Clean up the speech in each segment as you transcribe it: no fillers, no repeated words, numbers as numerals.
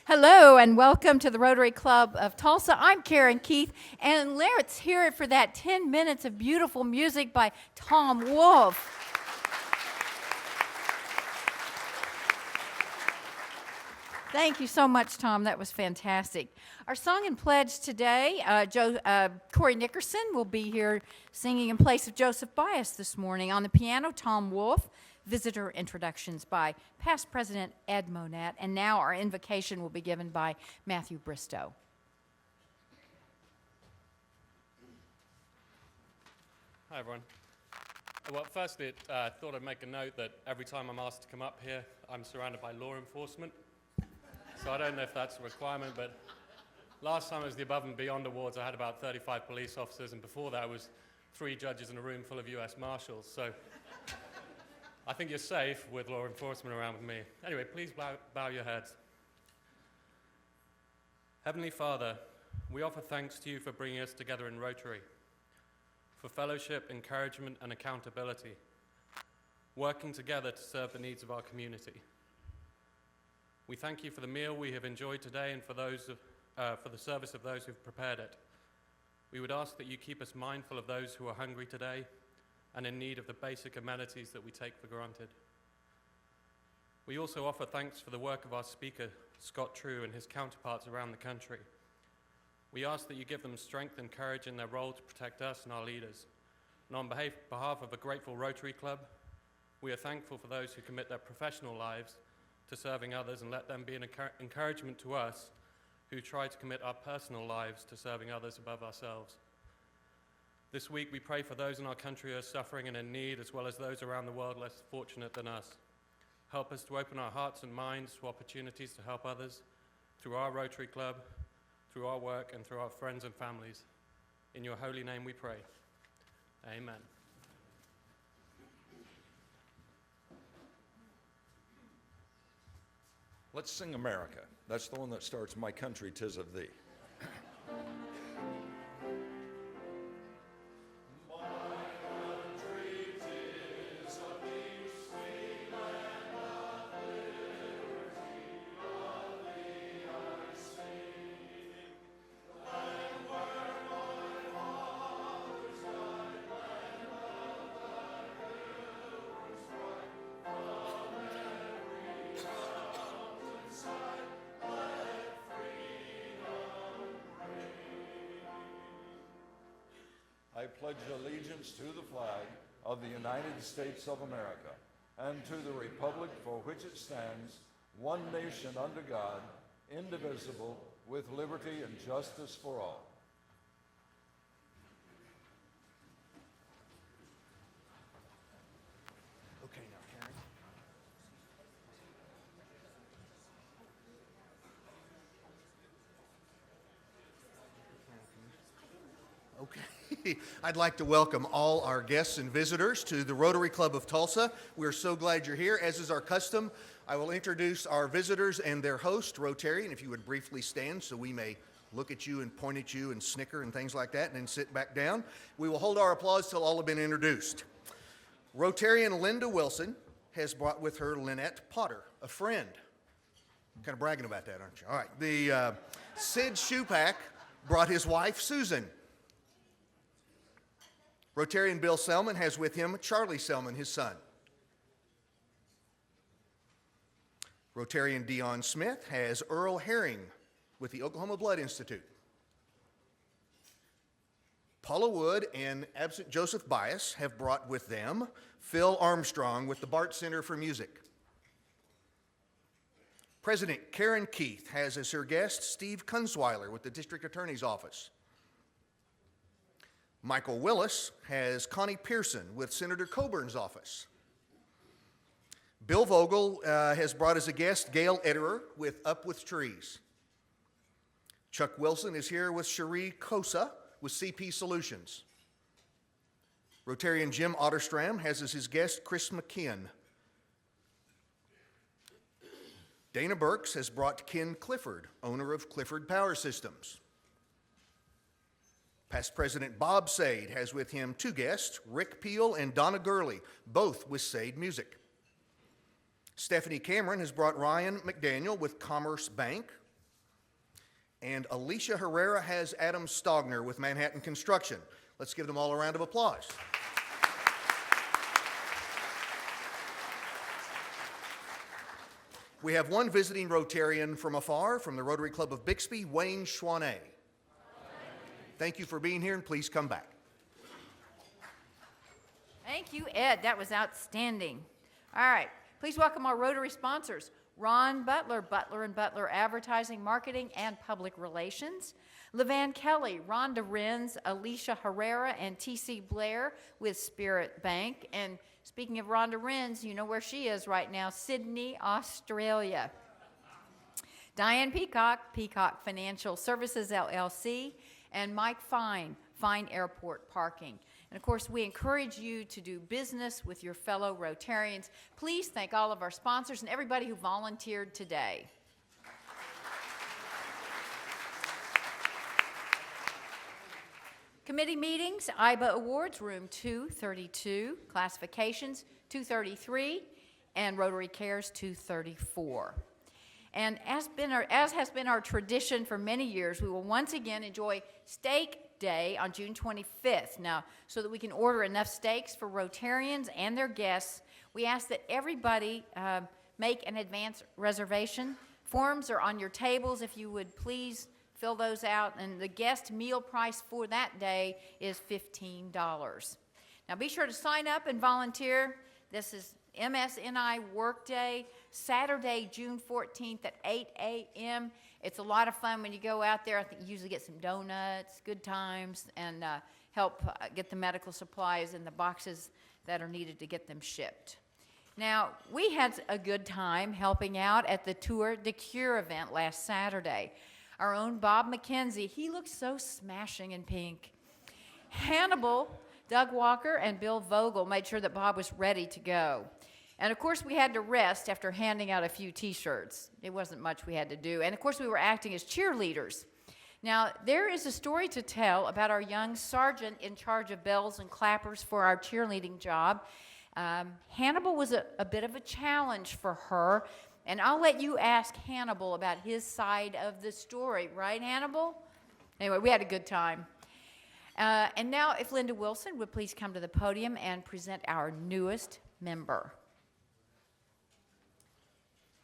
Hello and welcome to the Rotary Club of Tulsa. I'm Karen Keith, and let's hear it for that 10 minutes of beautiful music by Tom Wolfe. Thank you so much, Tom. That was fantastic. Our song and pledge today, Corey Nickerson will be here singing in place of Joseph Bias this morning. On the piano, Tom Wolfe. Visitor introductions by past President Ed Monette, and now our invocation will be given by Matthew Bristow. Hi, everyone. Well, firstly, I thought I'd make a note that every time I'm asked to come up here, I'm surrounded by law enforcement. So I don't know if that's a requirement, but last time it was the Above and Beyond Awards, I had about 35 police officers, and before that was 3 judges in a room full of US Marshals. So I think you're safe with law enforcement around with me. Anyway, please bow your heads. Heavenly Father, we offer thanks to you for bringing us together in Rotary, for fellowship, encouragement, and accountability, working together to serve the needs of our community. We thank you for the meal we have enjoyed today and for the service of those who've prepared it. We would ask that you keep us mindful of those who are hungry today and in need of the basic amenities that we take for granted. We also offer thanks for the work of our speaker, Scott Trew, and his counterparts around the country. We ask that you give them strength and courage in their role to protect us and our leaders. And on behalf of a grateful Rotary Club, we are thankful for those who commit their professional lives to serving others, and let them be an encouragement to us who try to commit our personal lives to serving others above ourselves. This week, we pray for those in our country who are suffering and in need, as well as those around the world less fortunate than us. Help us to open our hearts and minds to opportunities to help others through our Rotary Club, through our work, and through our friends and families. In your holy name we pray. Amen. Let's sing America. That's the one that starts, "My country, 'tis of thee." I pledge allegiance to the flag of the United States of America and to the republic for which it stands, one nation under God, indivisible, with liberty and justice for all. Okay, now, Karen. Okay. I'd like to welcome all our guests and visitors to the Rotary Club of Tulsa. We're so glad you're here. As is our custom, I will introduce our visitors and their host, Rotarian, if you would briefly stand so we may look at you and point at you and snicker and things like that, and then sit back down. We will hold our applause till all have been introduced. Rotarian Linda Wilson has brought with her Lynette Potter, a friend. Kind of bragging about that, aren't you? All right. The Sid Shupak brought his wife, Susan. Rotarian Bill Selman has with him Charlie Selman, his son. Rotarian Dion Smith has Earl Herring with the Oklahoma Blood Institute. Paula Wood and absent Joseph Bias have brought with them Phil Armstrong with the Bart Center for Music. President Karen Keith has as her guest Steve Kunzweiler with the District Attorney's Office. Michael Willis has Connie Pearson with Senator Coburn's office. Bill Vogel has brought as a guest Gail Ederer with Up with Trees. Chuck Wilson is here with Cherie Kosa with CP Solutions. Rotarian Jim Otterstram has as his guest Chris McKeon. Dana Burks has brought Ken Clifford, owner of Clifford Power Systems. Past President Bob Sade has with him 2 guests, Rick Peel and Donna Gurley, both with Sade Music. Stephanie Cameron has brought Ryan McDaniel with Commerce Bank. And Alicia Herrera has Adam Stogner with Manhattan Construction. Let's give them all a round of applause. We have one visiting Rotarian from afar, from the Rotary Club of Bixby, Wayne Schwanet. Thank you for being here, and please come back. Thank you, Ed. That was outstanding. All right. Please welcome our Rotary sponsors, Ron Butler, Butler & Butler Advertising, Marketing, and Public Relations. LeVan Kelly, Rhonda Renz, Alicia Herrera, and T.C. Blair with Spirit Bank. And speaking of Rhonda Renz, you know where she is right now, Sydney, Australia. Diane Peacock, Peacock Financial Services, LLC, and Mike Fine, Fine Airport Parking. And of course, we encourage you to do business with your fellow Rotarians. Please thank all of our sponsors and everybody who volunteered today. Committee meetings, IBA Awards, room 232, classifications 233, and Rotary Cares 234. And as has been our tradition for many years, we will once again enjoy Steak Day on June 25th. Now, so that we can order enough steaks for Rotarians and their guests, we ask that everybody make an advance reservation. Forms are on your tables. If you would please fill those out. And the guest meal price for that day is $15. Now, be sure to sign up and volunteer. This is MSNI Workday, Saturday, June 14th at 8 a.m. It's a lot of fun when you go out there. I think you usually get some donuts, good times, and help get the medical supplies in the boxes that are needed to get them shipped. Now, we had a good time helping out at the Tour de Cure event last Saturday. Our own Bob McKenzie, he looked so smashing in pink. Hannibal, Doug Walker, and Bill Vogel made sure that Bob was ready to go. And of course, we had to rest after handing out a few t-shirts. It wasn't much we had to do. And of course, we were acting as cheerleaders. Now, there is a story to tell about our young sergeant in charge of bells and clappers for our cheerleading job. Hannibal was a bit of a challenge for her. And I'll let you ask Hannibal about his side of the story. Right, Hannibal? Anyway, we had a good time. And now, if Linda Wilson would please come to the podium and present our newest member.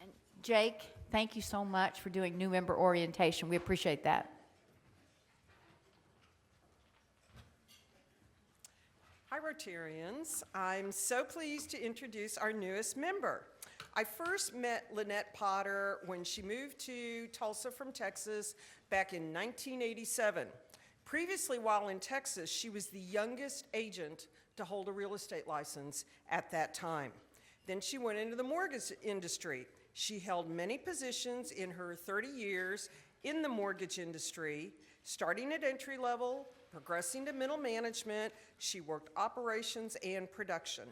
And Jake, thank you so much for doing new member orientation. We appreciate that. Hi, Rotarians. I'm so pleased to introduce our newest member. I first met Lynette Potter when she moved to Tulsa from Texas back in 1987. Previously, while in Texas, she was the youngest agent to hold a real estate license at that time. Then she went into the mortgage industry. She held many positions in her 30 years in the mortgage industry, starting at entry level, progressing to middle management. She worked operations and production.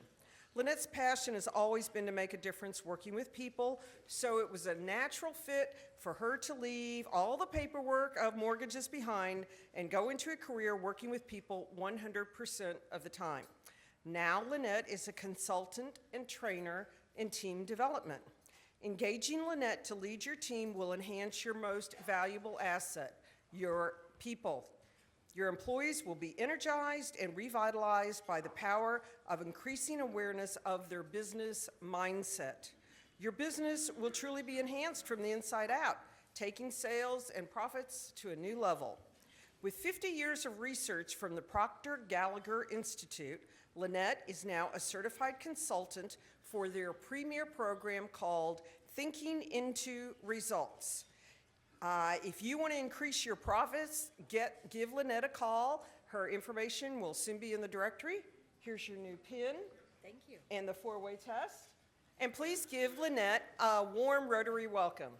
Lynette's passion has always been to make a difference working with people, so it was a natural fit for her to leave all the paperwork of mortgages behind and go into a career working with people 100% of the time. Now Lynette is a consultant and trainer in team development. Engaging Lynette to lead your team will enhance your most valuable asset, your people. Your employees will be energized and revitalized by the power of increasing awareness of their business mindset. Your business will truly be enhanced from the inside out, taking sales and profits to a new level. With 50 years of research from the Procter Gallagher Institute, Lynette is now a certified consultant for their premier program called Thinking into Results. If you want to increase your profits, give Lynette a call. Her information will soon be in the directory. Here's your new pin. Thank you. And the four-way test. And please give Lynette a warm Rotary welcome.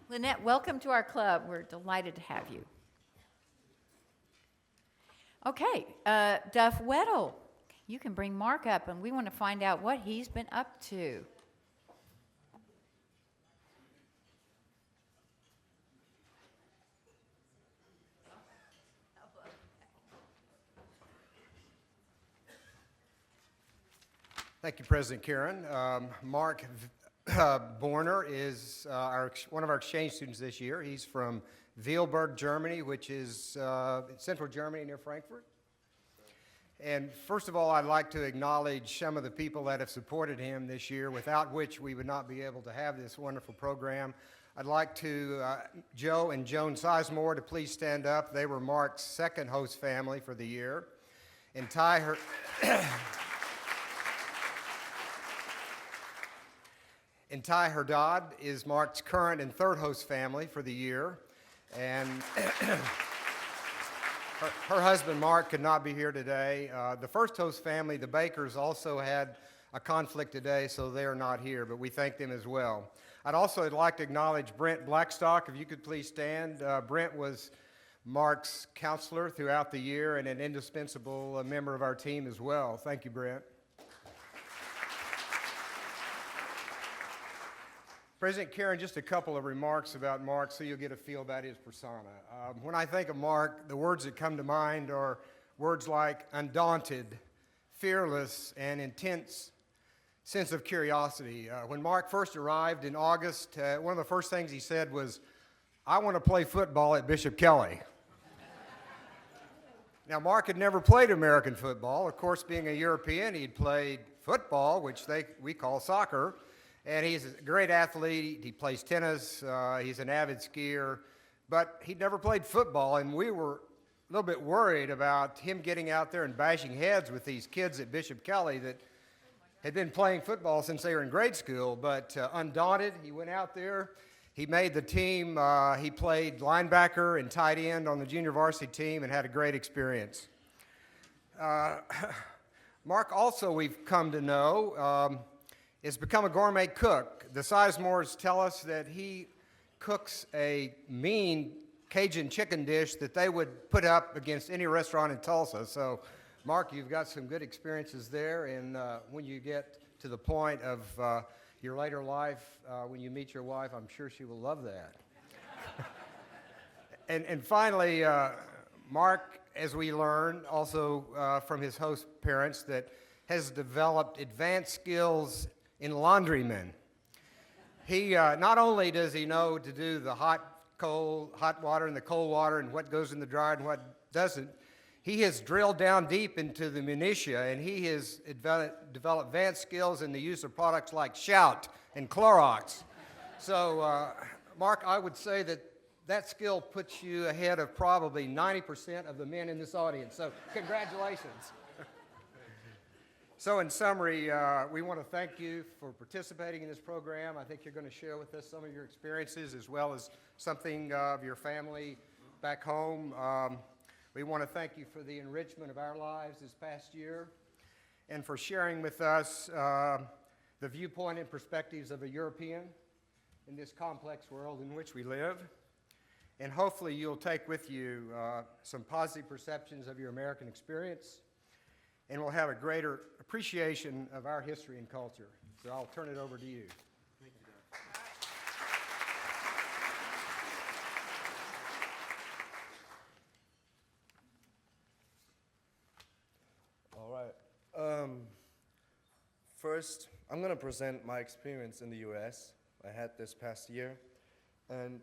Lynette, welcome to our club. We're delighted to have you. Okay, Duff Weddle, you can bring Mark up, and we want to find out what he's been up to. Thank you, President Karen. Mark Borner is one of our exchange students this year. He's from Weilburg, Germany, which is central Germany near Frankfurt. And first of all, I'd like to acknowledge some of the people that have supported him this year, without which we would not be able to have this wonderful program. I'd like to Joe and Joan Sizemore to please stand up. They were Mark's second host family for the year. And Ty Herdad is Mark's current and third host family for the year. And her husband, Mark, could not be here today. The first host family, the Bakers, also had a conflict today, so they are not here, but we thank them as well. I'd also like to acknowledge Brent Blackstock, if you could please stand. Brent was Mark's counselor throughout the year and an indispensable member of our team as well. Thank you, Brent. President Karen, just a couple of remarks about Mark so you'll get a feel about his persona. When I think of Mark, the words that come to mind are words like undaunted, fearless, and intense sense of curiosity. When Mark first arrived in August, one of the first things he said was, "I want to play football at Bishop Kelly." Now, Mark had never played American football. Of course, being a European, he'd played football, which we call soccer. And he's a great athlete. He plays tennis. He's an avid skier. But he'd never played football, and we were a little bit worried about him getting out there and bashing heads with these kids at Bishop Kelly that had been playing football since they were in grade school. But undaunted, he went out there. He made the team. He played linebacker and tight end on the junior varsity team and had a great experience. Mark also, we've come to know, has become a gourmet cook. The Sizemores tell us that he cooks a mean Cajun chicken dish that they would put up against any restaurant in Tulsa. So, Mark, you've got some good experiences there, and when you get to the point of your later life, when you meet your wife, I'm sure she will love that. and finally, Mark, as we learned also from his host parents, that has developed advanced skills in laundrymen. He not only does he know to do the hot water and the cold water and what goes in the dryer and what doesn't, he has drilled down deep into the minutiae, and he has developed advanced skills in the use of products like Shout and Clorox. So, Mark, I would say that skill puts you ahead of probably 90% of the men in this audience. So, congratulations. So in summary, we want to thank you for participating in this program. I think you're going to share with us some of your experiences as well as something of your family back home. We want to thank you for the enrichment of our lives this past year and for sharing with us the viewpoint and perspectives of a European in this complex world in which we live. And hopefully you'll take with you some positive perceptions of your American experience, and we'll have a greater appreciation of our history and culture. So I'll turn it over to you. Thank you, Doug. All right. First, I'm going to present my experience in the U.S. I had this past year. And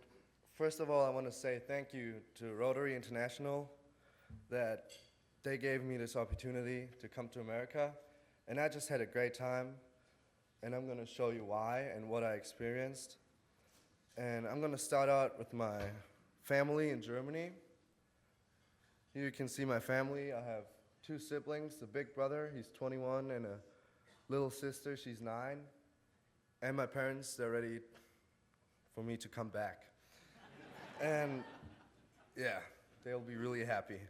first of all, I want to say thank you to Rotary International that they gave me this opportunity to come to America, and I just had a great time, and I'm going to show you why and what I experienced. And I'm going to start out with my family in Germany. Here you can see my family. I have 2 siblings, the big brother, he's 21, and a little sister, she's 9. And my parents, they're ready for me to come back. And yeah, they'll be really happy.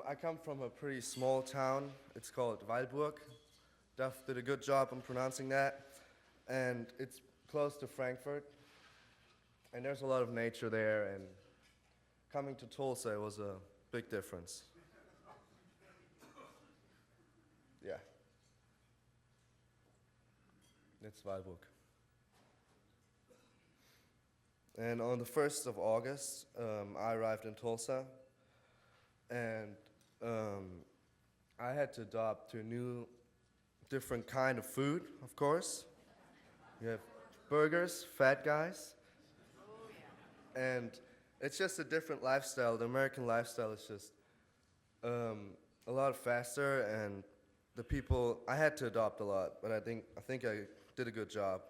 I come from a pretty small town. It's called Weilburg. Duff did a good job on pronouncing that. And it's close to Frankfurt. And there's a lot of nature there. And coming to Tulsa was a big difference. Yeah. It's Weilburg. And on the 1st of August, I arrived in Tulsa. And I had to adopt to a new different kind of food, of course. You have burgers, fat guys. And it's just a different lifestyle. The American lifestyle is just a lot faster, and the people, I had to adopt a lot, but I think I did a good job.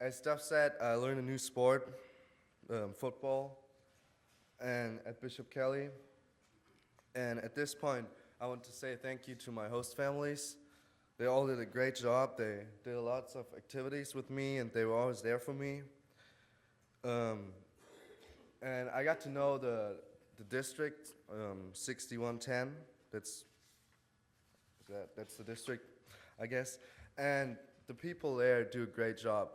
As Duff said, I learned a new sport, football, and at Bishop Kelly. And at this point, I want to say thank you to my host families. They all did a great job. They did lots of activities with me, and they were always there for me. And I got to know the district, 6110. That's the district, I guess. And the people there do a great job.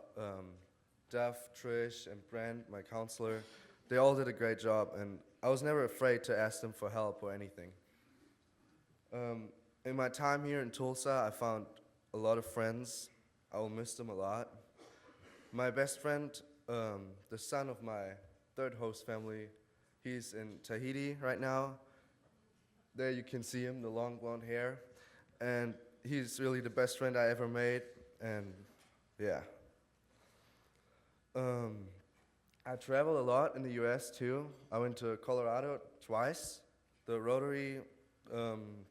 Duff, Trish, and Brent, my counselor, they all did a great job, and I was never afraid to ask them for help or anything. In my time here in Tulsa, I found a lot of friends. I will miss them a lot. My best friend, the son of my third host family, he's in Tahiti right now. There you can see him, the long blonde hair. And he's really the best friend I ever made, and yeah. I travel a lot in the US too. I went to Colorado twice. The Rotary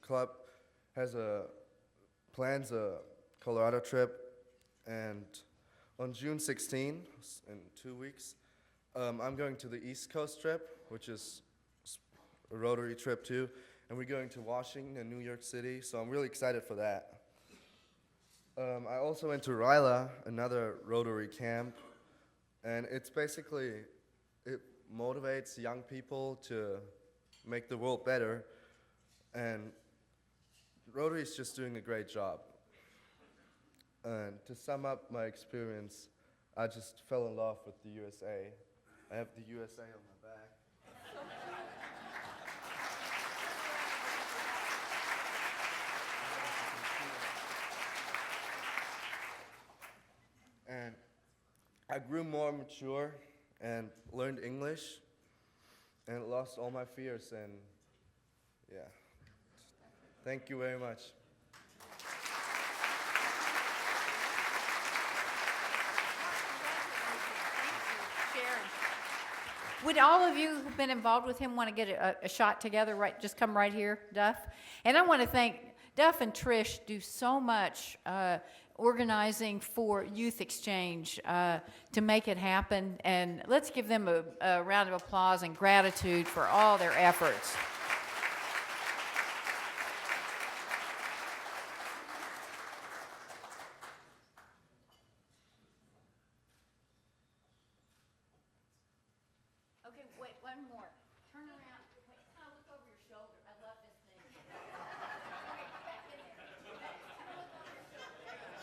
Club plans a Colorado trip, and on June 16, in 2 weeks, I'm going to the East Coast trip, which is a Rotary trip too, and we're going to Washington and New York City, so I'm really excited for that. I also went to Ryla, another Rotary camp, and it's basically, it motivates young people to make the world better, and Rotary is just doing a great job. And to sum up my experience, I just fell in love with the USA. I have the USA on my back. And I grew more mature and learned English and lost all my fears, and yeah. Thank you very much. Would all of you who've been involved with him want to get a shot together? Right, just come right here, Duff. And I want to thank Duff and Trish. Do so much organizing for youth exchange to make it happen. And let's give them a round of applause and gratitude for all their efforts. Okay, wait, one more. Turn around. Wait, kind of look over your shoulder. I love this thing. Wait, back in there. Kind of look over your shoulder. There you go.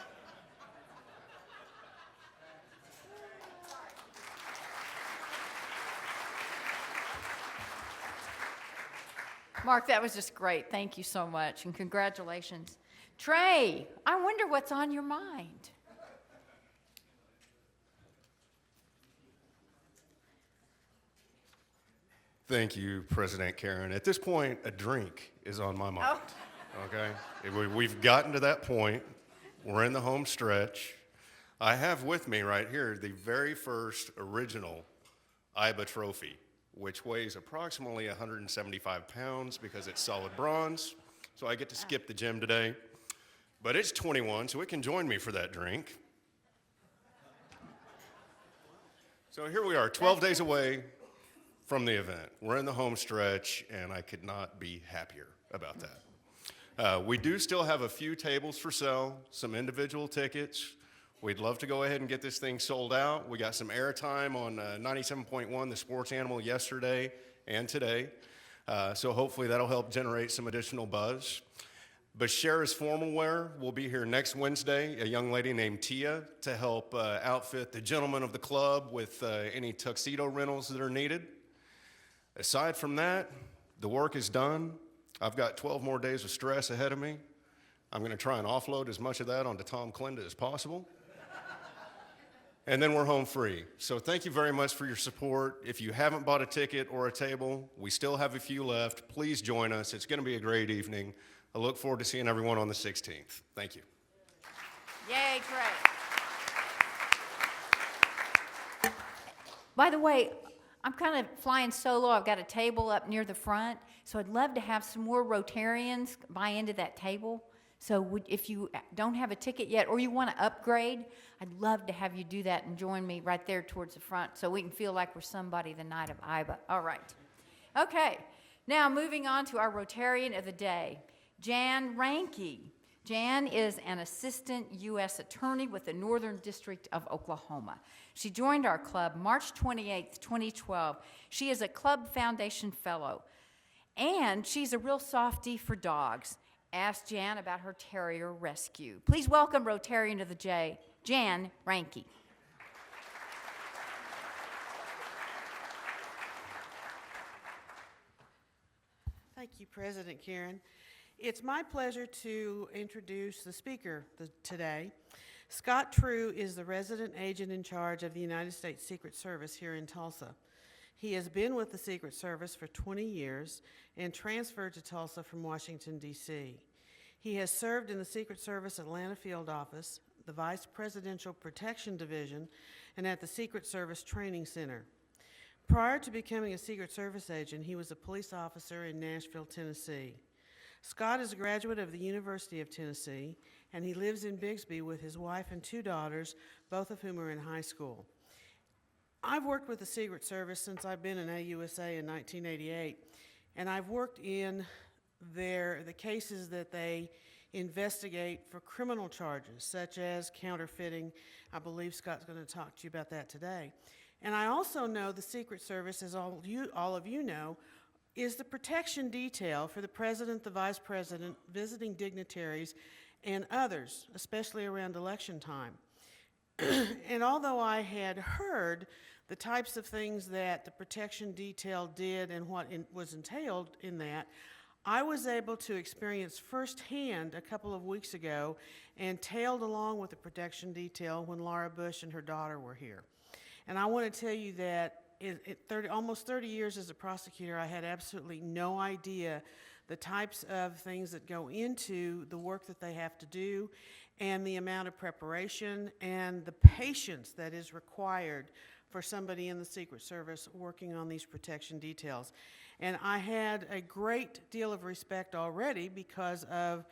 Sorry. Mark, that was just great. Thank you so much, and congratulations. Trey, I wonder what's on your mind. Thank you, President Karen. At this point, a drink is on my mind. Okay? We've gotten to that point. We're in the home stretch. I have with me right here the very first original IBA trophy, which weighs approximately 175 pounds because it's solid bronze. So I get to skip the gym today. But it's 21, so it can join me for that drink. So here we are, 12 days away from the event. We're in the home stretch, and I could not be happier about that. We do still have a few tables for sale, some individual tickets. We'd love to go ahead and get this thing sold out. We got some airtime on 97.1, the sports animal, yesterday and today. So hopefully that'll help generate some additional buzz. Bashara's Formal Wear will be here next Wednesday, a young lady named Tia, to help outfit the gentlemen of the club with any tuxedo rentals that are needed. Aside from that, the work is done. I've got 12 more days of stress ahead of me. I'm going to try and offload as much of that onto Tom Clinda as possible. And then we're home free. So thank you very much for your support. If you haven't bought a ticket or a table, we still have a few left. Please join us. It's going to be a great evening. I look forward to seeing everyone on the 16th. Thank you. Yay, Trey. By the way, I'm kind of flying solo. I've got a table up near the front, so I'd love to have some more Rotarians buy into that table. So if you don't have a ticket yet or you want to upgrade, I'd love to have you do that and join me right there towards the front so we can feel like we're somebody the night of IBA. All right. Okay. Now moving on to our Rotarian of the day, Jan Ranke. Jan is an assistant U.S. attorney with the Northern District of Oklahoma. She joined our club March 28, 2012. She is a Club Foundation Fellow, and she's a real softie for dogs. Ask Jan about her terrier rescue. Please welcome Rotarian of the Day, Jan Ranke. Thank you, President Karen. It's my pleasure to introduce the speaker today. Scott Trew is the resident agent in charge of the United States Secret Service here in Tulsa. He has been with the Secret Service for 20 years and transferred to Tulsa from Washington, D.C. He has served in the Secret Service Atlanta Field Office, the Vice Presidential Protection Division, and at the Secret Service Training Center. Prior to becoming a Secret Service agent, he was a police officer in Nashville, Tennessee. Scott is a graduate of the University of Tennessee, and he lives in Bixby with his wife and 2 daughters, both of whom are in high school. I've worked with the Secret Service since I've been in AUSA in 1988, and I've worked in the cases that they investigate for criminal charges, such as counterfeiting. I believe Scott's going to talk to you about that today. And I also know the Secret Service, as all of you know, is the protection detail for the president, the vice president, visiting dignitaries, and others, especially around election time. And although I had heard the types of things that the protection detail did and what was entailed in that, I was able to experience firsthand a couple of weeks ago and tailed along with the protection detail when Laura Bush and her daughter were here. And I want to tell you that almost 30 years as a prosecutor, I had absolutely no idea the types of things that go into the work that they have to do and the amount of preparation and the patience that is required for somebody in the Secret Service working on these protection details. And I had a great deal of respect already because of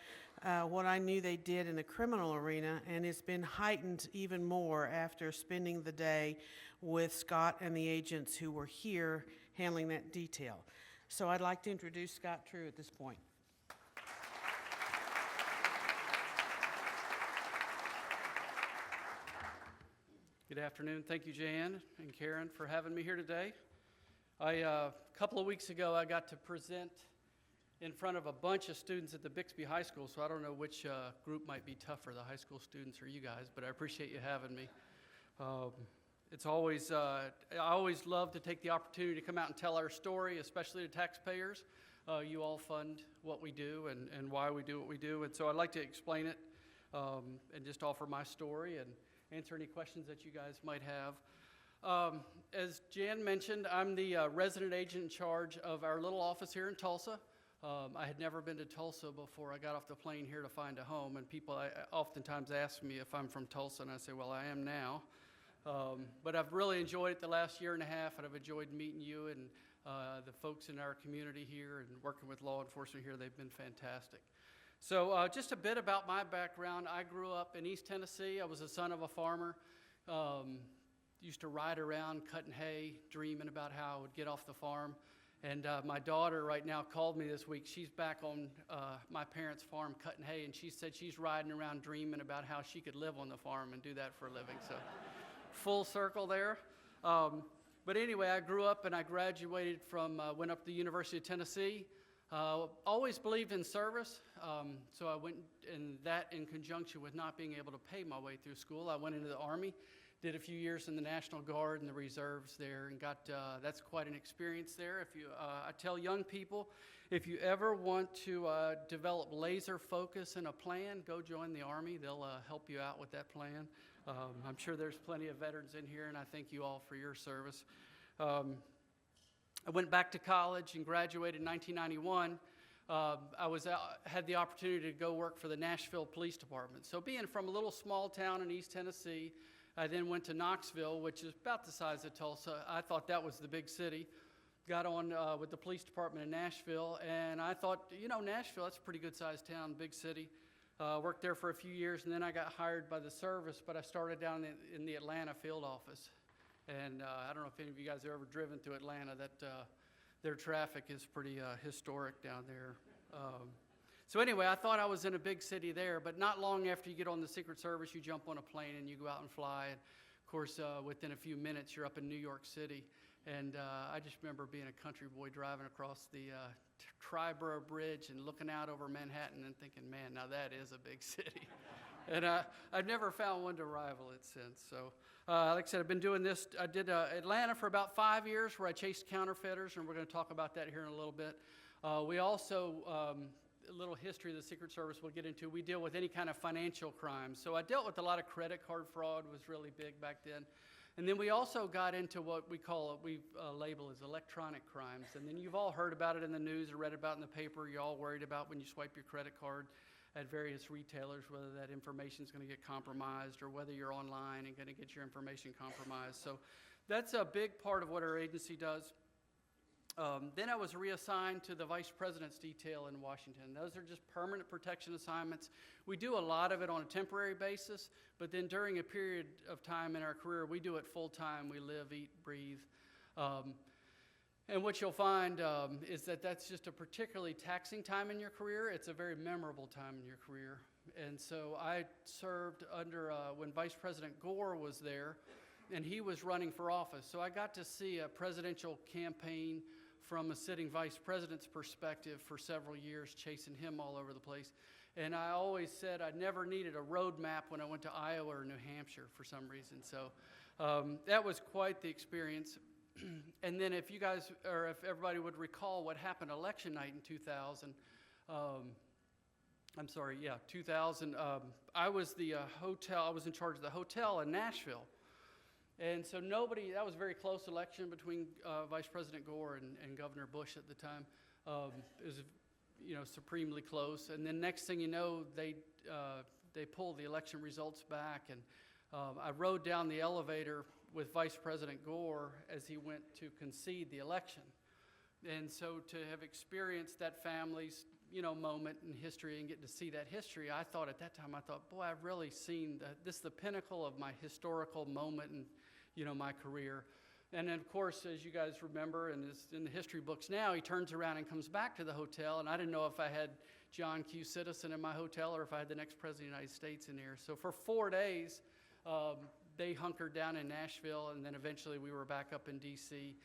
what I knew they did in the criminal arena, and it's been heightened even more after spending the day with Scott and the agents who were here handling that detail. So I'd like to introduce Scott Trew at this point. Good afternoon. Thank you, Jan and Karen, for having me here today. A couple of weeks ago, I got to present in front of a bunch of students at the Bixby High School, so I don't know which group might be tougher, the high school students or you guys, but I appreciate you having me. It's always, I always love to take the opportunity to come out and tell our story, especially to taxpayers. You all fund what we do and why we do what we do, and so I'd like to explain it and just offer my story and answer any questions that you guys might have. As Jan mentioned, I'm the resident agent in charge of our little office here in Tulsa. I had never been to Tulsa before I got off the plane here to find a home, and people oftentimes ask me if I'm from Tulsa, and I say, well, I am now. But I've really enjoyed it the last year and a half, and I've enjoyed meeting you and the folks in our community here and working with law enforcement here. They've been fantastic. So just a bit about my background. I grew up in East Tennessee. I was the son of a farmer. Used to ride around cutting hay, dreaming about how I would get off the farm. And my daughter right now called me this week. She's back on my parents' farm cutting hay, and she said she's riding around dreaming about how she could live on the farm and do that for a living. So full circle there. But anyway, I grew up and I graduated from, went up to the University of Tennessee. Always believed in service, so I went in conjunction with not being able to pay my way through school. I went into the Army, did a few years in the National Guard and the reserves there, and got that's quite an experience there. If you, I tell young people, if you ever want to develop laser focus and a plan, go join the Army. They'll help you out with that plan. I'm sure there's plenty of veterans in here, and I thank you all for your service. I went back to college and graduated in 1991. had the opportunity to go work for the Nashville Police Department. So being from a little small town in East Tennessee, I then went to Knoxville, which is about the size of Tulsa. I thought that was the big city. Got on with the police department in Nashville, and I thought, Nashville, that's a pretty good-sized town, big city. Worked there for a few years, and then I got hired by the service, but I started down in the Atlanta field office. And I don't know if any of you guys have ever driven through Atlanta. Their traffic is pretty historic down there. So anyway, I thought I was in a big city there, but not long after you get on the Secret Service, you jump on a plane and you go out and fly. And of course, within a few minutes, you're up in New York City. And I just remember being a country boy driving across the Triborough Bridge and looking out over Manhattan and thinking, man, now that is a big city. And I've never found one to rival it since. So, like I said, I've been doing this. I did Atlanta for about 5 years where I chased counterfeiters, and we're going to talk about that here in a little bit. We also, a little history of the Secret Service we'll get into, we deal with any kind of financial crime. So I dealt with a lot of credit card fraud, was really big back then. And then we also got into what we label as electronic crimes. And then you've all heard about it in the news or read about it in the paper. You're all worried about when you swipe your credit card at various retailers, whether that information is going to get compromised or whether you're online and going to get your information compromised. So that's a big part of what our agency does. Then I was reassigned to the Vice President's detail in Washington. Those are just permanent protection assignments. We do a lot of it on a temporary basis, but then during a period of time in our career, we do it full time. We live, eat, breathe. And what you'll find is that that's just a particularly taxing time in your career. It's a very memorable time in your career. And so I served under, when Vice President Gore was there, and he was running for office. So I got to see a presidential campaign from a sitting vice president's perspective for several years, chasing him all over the place. And I always said I never needed a road map when I went to Iowa or New Hampshire for some reason. So that was quite the experience. And then if you guys, or if everybody would recall what happened election night in 2000, 2000, I was I was in charge of the hotel in Nashville. And so that was a very close election between Vice President Gore and Governor Bush at the time. It was, supremely close. And then next thing you know, they pulled the election results back. And I rode down the elevator with Vice President Gore as he went to concede the election. And so to have experienced that family's, moment in history and getting to see that history, I thought at that time, boy, I've really seen this is the pinnacle of my historical moment in, my career. And then, of course, as you guys remember, and it's in the history books now, he turns around and comes back to the hotel, and I didn't know if I had John Q. Citizen in my hotel or if I had the next President of the United States in there. So for 4 days, they hunkered down in Nashville, and then eventually we were back up in D.C.,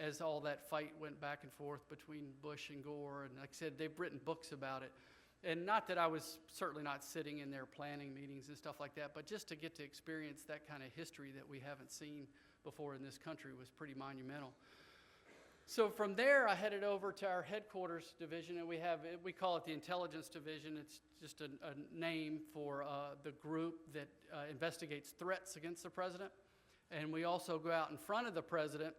as all that fight went back and forth between Bush and Gore. And like I said, they've written books about it. And not that I was certainly not sitting in their planning meetings and stuff like that, but just to get to experience that kind of history that we haven't seen before in this country was pretty monumental. So from there, I headed over to our headquarters division, and we call it the Intelligence Division. It's just a name for the group that investigates threats against the president. And we also go out in front of the president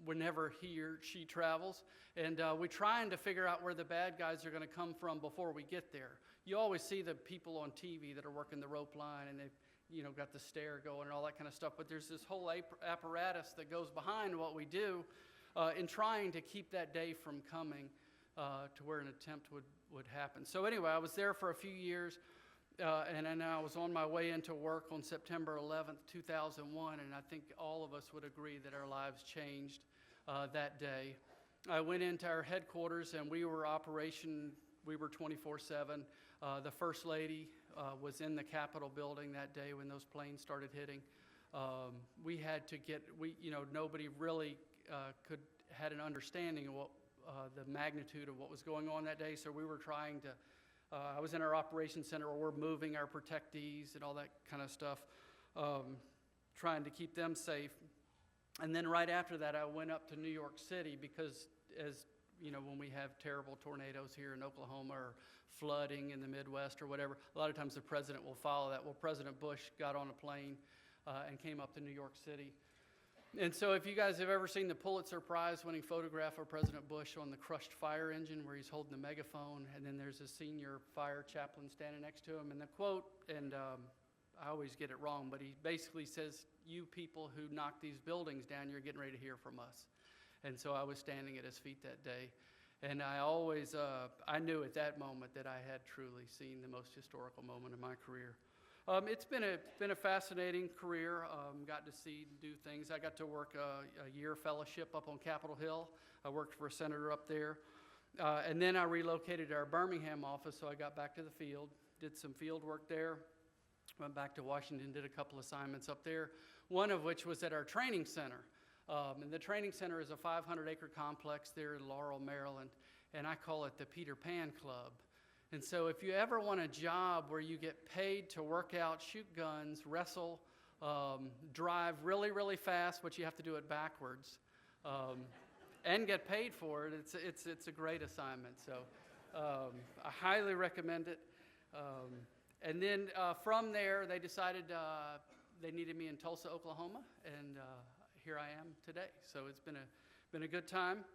whenever he or she travels, and we're trying to figure out where the bad guys are going to come from before we get there. You always see the people on TV that are working the rope line, and they've got the stair going and all that kind of stuff, but there's this whole apparatus that goes behind what we do in trying to keep that day from coming to where an attempt would happen. So anyway, I was there for a few years. And then I was on my way into work on September 11th, 2001, and I think all of us would agree that our lives changed that day. I went into our headquarters, and we were 24/7. The First Lady was in the Capitol building that day when those planes started hitting. We had to nobody really had an understanding of what the magnitude of what was going on that day, so we were trying to I was in our operations center where we're moving our protectees and all that kind of stuff, trying to keep them safe. And then right after that, I went up to New York City because, as you know, when we have terrible tornadoes here in Oklahoma or flooding in the Midwest or whatever, a lot of times the president will follow that. Well, President Bush got on a plane and came up to New York City. And so if you guys have ever seen the Pulitzer Prize-winning photograph of President Bush on the crushed fire engine where he's holding the megaphone, and then there's a senior fire chaplain standing next to him, and the quote, and I always get it wrong, but he basically says, "You people who knock these buildings down, you're getting ready to hear from us." And so I was standing at his feet that day, and I always, I knew at that moment that I had truly seen the most historical moment of my career. It's been a fascinating career. Got to see and do things. I got to work a year fellowship up on Capitol Hill. I worked for a senator up there. And then I relocated to our Birmingham office, so I got back to the field, did some field work there, went back to Washington, did a couple assignments up there, one of which was at our training center. And the training center is a 500-acre complex there in Laurel, Maryland, and I call it the Peter Pan Club. And so if you ever want a job where you get paid to work out, shoot guns, wrestle, drive really, really fast, but you have to do it backwards, and get paid for it, it's a great assignment. So I highly recommend it. And then from there, they decided they needed me in Tulsa, Oklahoma, and here I am today. So it's been a good time.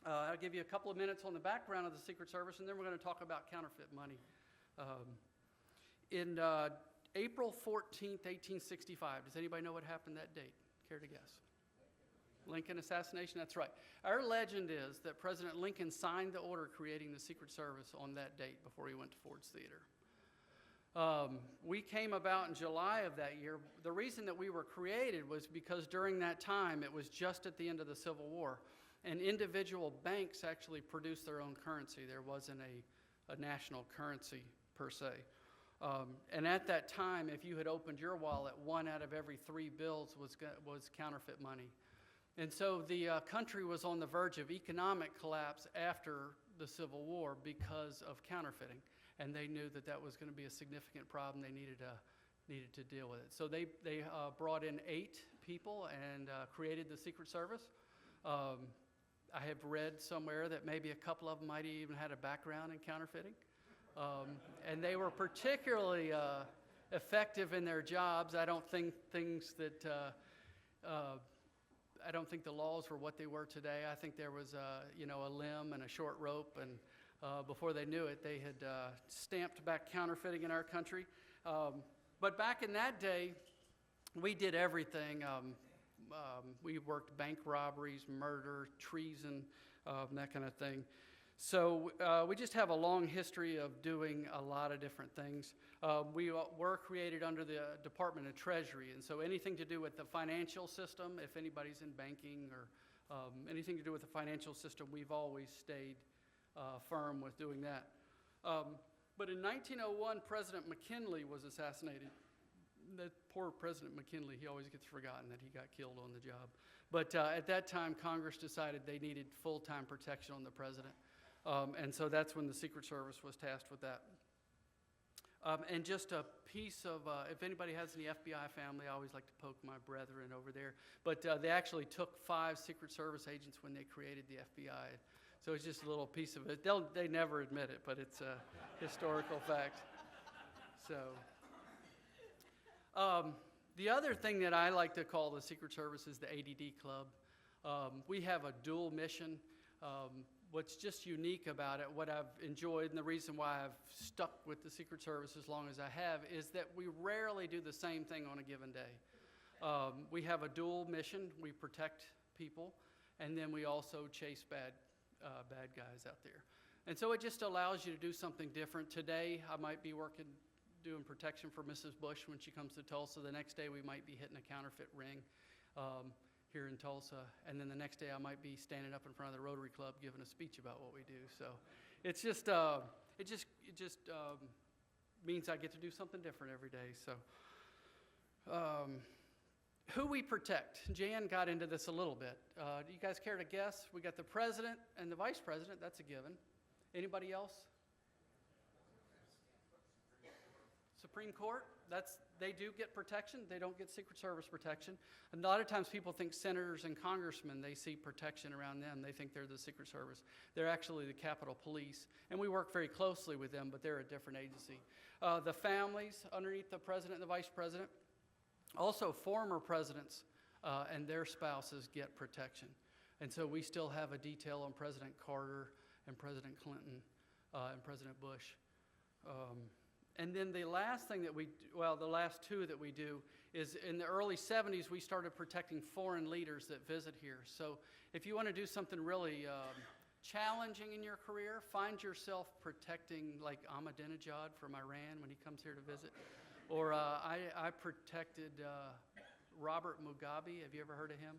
I'll give you a couple of minutes on the background of the Secret Service, and then we're going to talk about counterfeit money. In April 14th, 1865, does anybody know what happened that date? Care to guess? Lincoln assassination? That's right. Our legend is that President Lincoln signed the order creating the Secret Service on that date before he went to Ford's Theater. We came about in July of that year. The reason that we were created was because during that time, it was just at the end of the Civil War, and individual banks actually produced their own currency. There wasn't a national currency per se. And at that time, if you had opened your wallet, 1 out of every 3 bills was counterfeit money. And so the country was on the verge of economic collapse after the Civil War because of counterfeiting. And they knew that that was going to be a significant problem. They needed to deal with it. So they brought in 8 people and created the Secret Service. I have read somewhere that maybe a couple of them might even had a background in counterfeiting. And they were particularly effective in their jobs. I don't think I don't think the laws were what they were today. I think there was a limb and a short rope, and before they knew it, they had stamped back counterfeiting in our country. But back in that day, we did everything. We worked bank robberies, murder, treason, that kind of thing. So we just have a long history of doing a lot of different things. We were created under the Department of Treasury, and so anything to do with the financial system, if anybody's in banking or anything to do with the financial system, we've always stayed firm with doing that. But in 1901, President McKinley was assassinated. That poor President McKinley, he always gets forgotten that he got killed on the job. But at that time, Congress decided they needed full-time protection on the president. And so that's when the Secret Service was tasked with that. And just a piece of, if anybody has any FBI family, I always like to poke my brethren over there. But they actually took 5 Secret Service agents when they created the FBI. So it's just a little piece of it. They never admit it, but it's a historical fact. So the other thing that I like to call the Secret Service is the ADD Club. We have a dual mission. What's just unique about it, what I've enjoyed, and the reason why I've stuck with the Secret Service as long as I have, is that we rarely do the same thing on a given day. We have a dual mission. We protect people, and then we also chase bad guys out there. And so it just allows you to do something different. Today, I might be doing protection for Mrs. Bush when she comes to Tulsa. The next day, we might be hitting a counterfeit ring here in Tulsa, and then the next day I might be standing up in front of the Rotary Club giving a speech about what we do. So it's just it just means I get to do something different every day. So who we protect, Jan got into this a little bit. Do you guys care to guess? We got the president and the vice president. That's a given. Anybody else? Supreme Court, they do get protection. They don't get Secret Service protection. A lot of times people think senators and congressmen, they see protection around them. They think they're the Secret Service. They're actually the Capitol Police, and we work very closely with them, but they're a different agency. The families underneath the president and the vice president, also former presidents and their spouses get protection. And so we still have a detail on President Carter and President Clinton and President Bush. And then the last thing that the last two that we do is in the early 70s, we started protecting foreign leaders that visit here. So if you want to do something really challenging in your career, find yourself protecting like Ahmadinejad from Iran when he comes here to visit. Or I protected Robert Mugabe. Have you ever heard of him?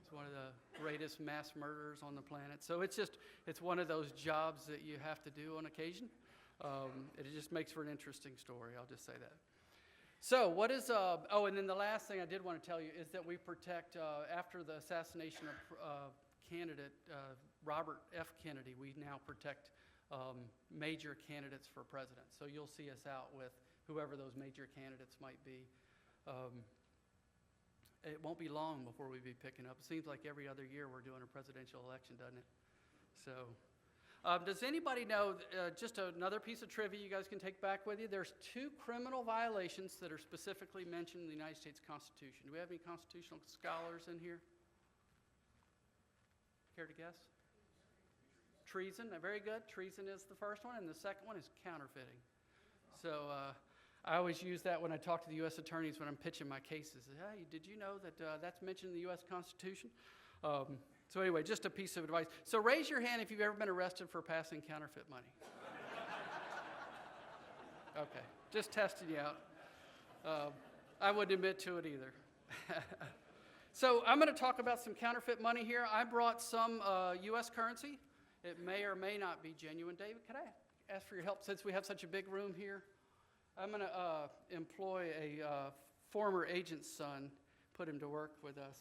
He's one of the greatest mass murderers on the planet. So it's one of those jobs that you have to do on occasion. It just makes for an interesting story, I'll just say that. So what is, and then the last thing I did want to tell you is that we protect, after the assassination of candidate Robert F. Kennedy, we now protect major candidates for president. So you'll see us out with whoever those major candidates might be. It won't be long before we be picking up. It seems like every other year we're doing a presidential election, doesn't it? So, does anybody know, just another piece of trivia you guys can take back with you, there's 2 criminal violations that are specifically mentioned in the United States Constitution. Do we have any constitutional scholars in here? Care to guess? Treason, very good. Treason is the first one, and the second one is counterfeiting. So, I always use that when I talk to the U.S. attorneys when I'm pitching my cases. Hey, did you know that that's mentioned in the U.S. Constitution? So anyway, just a piece of advice. So raise your hand if you've ever been arrested for passing counterfeit money. Okay, just testing you out. I wouldn't admit to it either. So I'm going to talk about some counterfeit money here. I brought some U.S. currency. It may or may not be genuine. David, could I ask for your help since we have such a big room here? I'm going to employ a former agent's son, put him to work with us.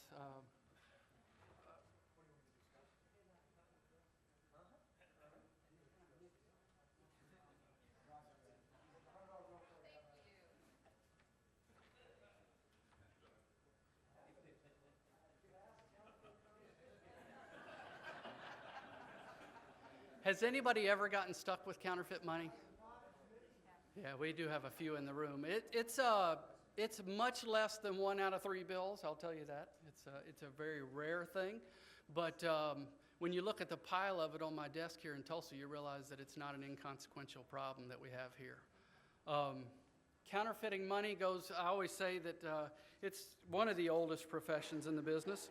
Has anybody ever gotten stuck with counterfeit money? Yeah, we do have a few in the room. It's much less than 1 out of 3 bills, I'll tell you that. It's a very rare thing. But when you look at the pile of it on my desk here in Tulsa, you realize that it's not an inconsequential problem that we have here. Counterfeiting money goes, I always say that it's one of the oldest professions in the business.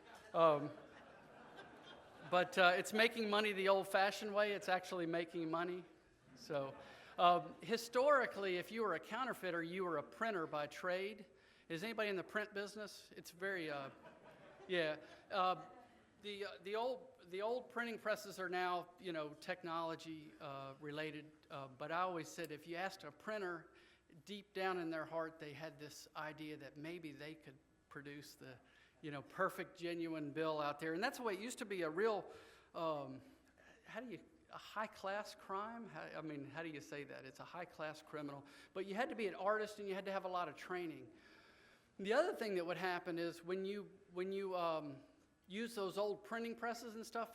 But it's making money the old-fashioned way. It's actually making money. So historically, if you were a counterfeiter, you were a printer by trade. Is anybody in the print business? It's very, yeah. The old printing presses are now, technology related. But I always said if you asked a printer, deep down in their heart, they had this idea that maybe they could produce the perfect, genuine bill out there. And that's the way it used to be a real, a high-class crime? How do you say that? It's a high-class criminal. But you had to be an artist and you had to have a lot of training. The other thing that would happen is when you use those old printing presses and stuff,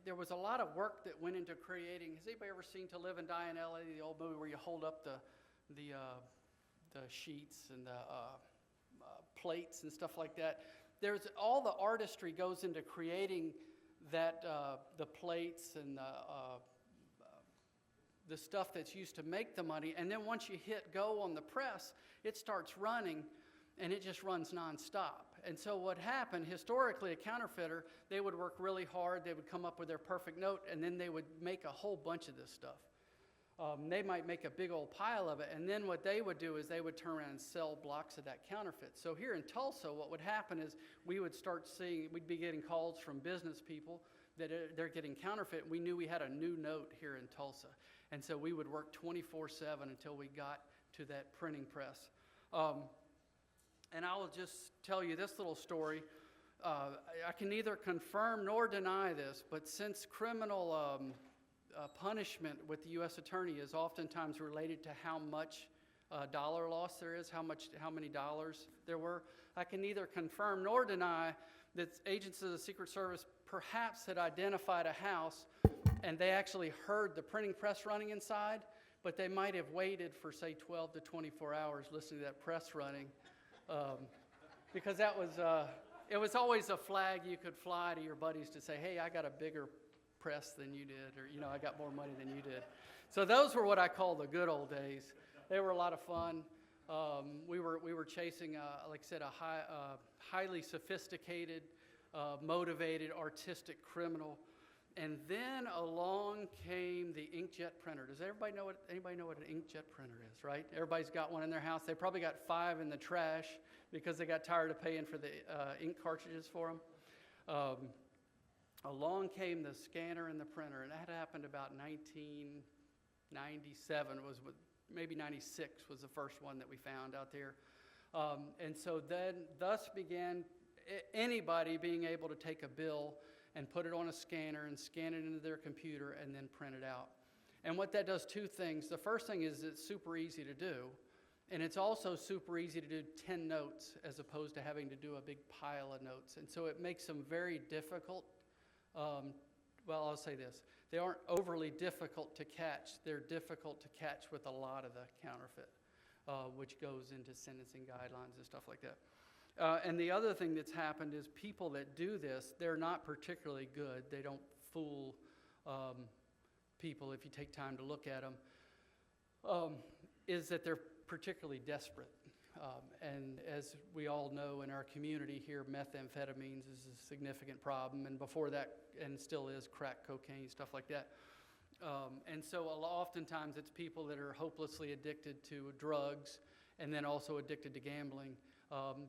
there was a lot of work that went into creating. Has anybody ever seen To Live and Die in L.A., the old movie where you hold up the sheets and the plates and stuff like that? There's all the artistry goes into creating that the plates and the stuff that's used to make the money. And then once you hit go on the press, it starts running, and it just runs nonstop. And so what happened historically, a counterfeiter, they would work really hard. They would come up with their perfect note, and then they would make a whole bunch of this stuff. They might make a big old pile of it, and then what they would do is they would turn around and sell blocks of that counterfeit. So here in Tulsa, what would happen is we'd be getting calls from business people that they're getting counterfeit. We knew we had a new note here in Tulsa, and so we would work 24/7 until we got to that printing press. And I will just tell you this little story. I can neither confirm nor deny this, but since criminal punishment with the U.S. Attorney is oftentimes related to how much dollar loss there is, how many dollars there were, I can neither confirm nor deny that agents of the Secret Service perhaps had identified a house and they actually heard the printing press running inside, but they might have waited for, say, 12 to 24 hours listening to that press running because that was, it was always a flag you could fly to your buddies to say, hey, I got a bigger press than you did, or, I got more money than you did. So those were what I call the good old days. They were a lot of fun. We were chasing, like I said, a highly sophisticated, motivated, artistic criminal. And then along came the inkjet printer. Does anybody know what an inkjet printer is, right? Everybody's got one in their house. They probably got 5 in the trash because they got tired of paying for the ink cartridges for them. Along came the scanner and the printer, and that happened about 1997, maybe 96 was the first one that we found out there. And so then thus began anybody being able to take a bill and put it on a scanner and scan it into their computer and then print it out. And what that does, 2 things. The first thing is it's super easy to do, and it's also super easy to do 10 notes as opposed to having to do a big pile of notes. And so it makes them very difficult. Well, I'll say this. They aren't overly difficult to catch. They're difficult to catch with a lot of the counterfeit, which goes into sentencing guidelines and stuff like that. And the other thing that's happened is people that do this, they're not particularly good. They don't fool people if you take time to look at them, is that they're particularly desperate. And as we all know in our community here, methamphetamines is a significant problem. And before that, and still is, crack cocaine, stuff like that. And so oftentimes it's people that are hopelessly addicted to drugs and then also addicted to gambling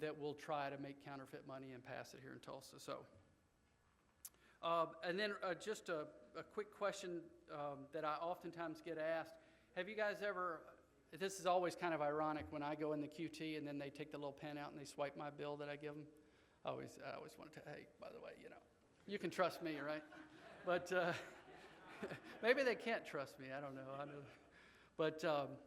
that will try to make counterfeit money and pass it here in Tulsa. So, and then just a quick question that I oftentimes get asked. Have you guys ever, this is always kind of ironic when I go in the QT and then they take the little pen out and they swipe my bill that I give them. I always want to, hey, by the way, you can trust me, right? But maybe they can't trust me. I don't know. But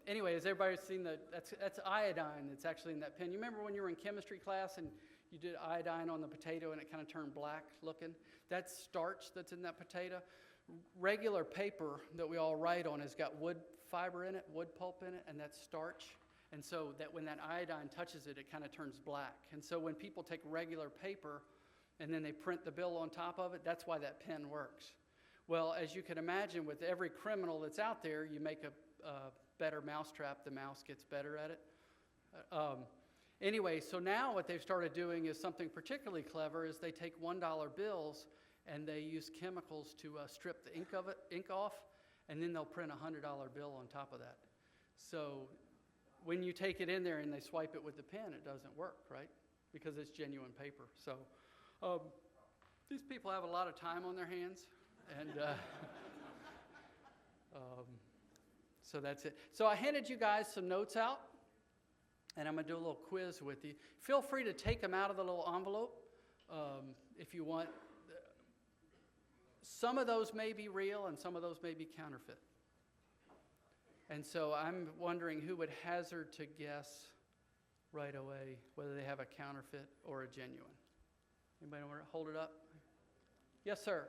anyway, has everybody seen that's iodine that's actually in that pen? You remember when you were in chemistry class and you did iodine on the potato and it kind of turned black looking? That's starch that's in that potato. Regular paper that we all write on has got wood fiber in it, wood pulp in it, and that's starch. And so that when that iodine touches it, it kind of turns black. And so when people take regular paper and then they print the bill on top of it, that's why that pen works. Well, as you can imagine, with every criminal that's out there, you make a better mousetrap, the mouse gets better at it. Anyway, so now what they've started doing is something particularly clever, is they take $1 bills and they use chemicals to strip the ink off, and then they'll print a $100 bill on top of that. So when you take it in there and they swipe it with the pen, it doesn't work, right? Because it's genuine paper. So these people have a lot of time on their hands, and so that's it. So I handed you guys some notes out, and I'm going to do a little quiz with you. Feel free to take them out of the little envelope if you want. Some of those may be real, and some of those may be counterfeit. And so I'm wondering who would hazard to guess right away whether they have a counterfeit or a genuine. Anybody want to hold it up? Yes, sir.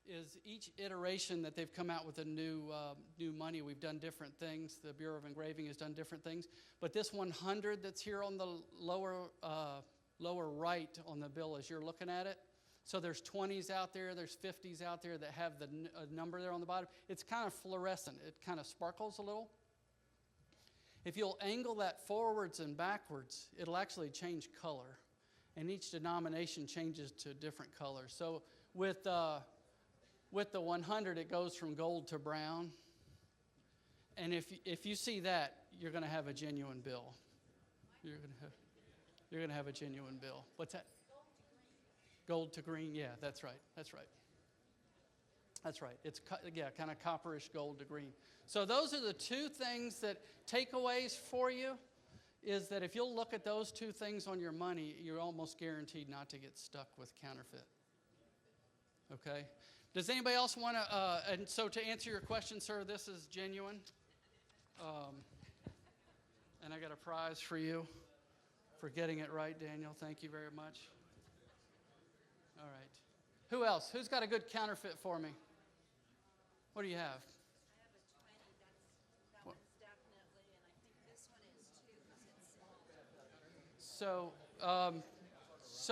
is each iteration that they've come out with a new money, we've done different things. The Bureau of Engraving has done different things. But this 100 that's here on the lower right on the bill as you're looking at it, so there's 20s out there, there's 50s out there that have the number there on the bottom. It's kind of fluorescent. It kind of sparkles a little. If you'll angle that forwards and backwards, it'll actually change color. And each denomination changes to different colors. So with the 100, it goes from gold to brown. And if you see that, you're going to have a genuine bill. You're going to have a genuine bill. What's that? Gold to green. Yeah, that's right. That's right. That's right. It's kind of copperish gold to green. So those are the two things that takeaways for you. Is that if you'll look at those two things on your money, you're almost guaranteed not to get stuck with counterfeit. Okay? Does anybody else want to, and so to answer your question, sir, this is genuine. And I got a prize for you for getting it right, Daniel. Thank you very much. All right. Who else? Who's got a good counterfeit for me? What do you have? So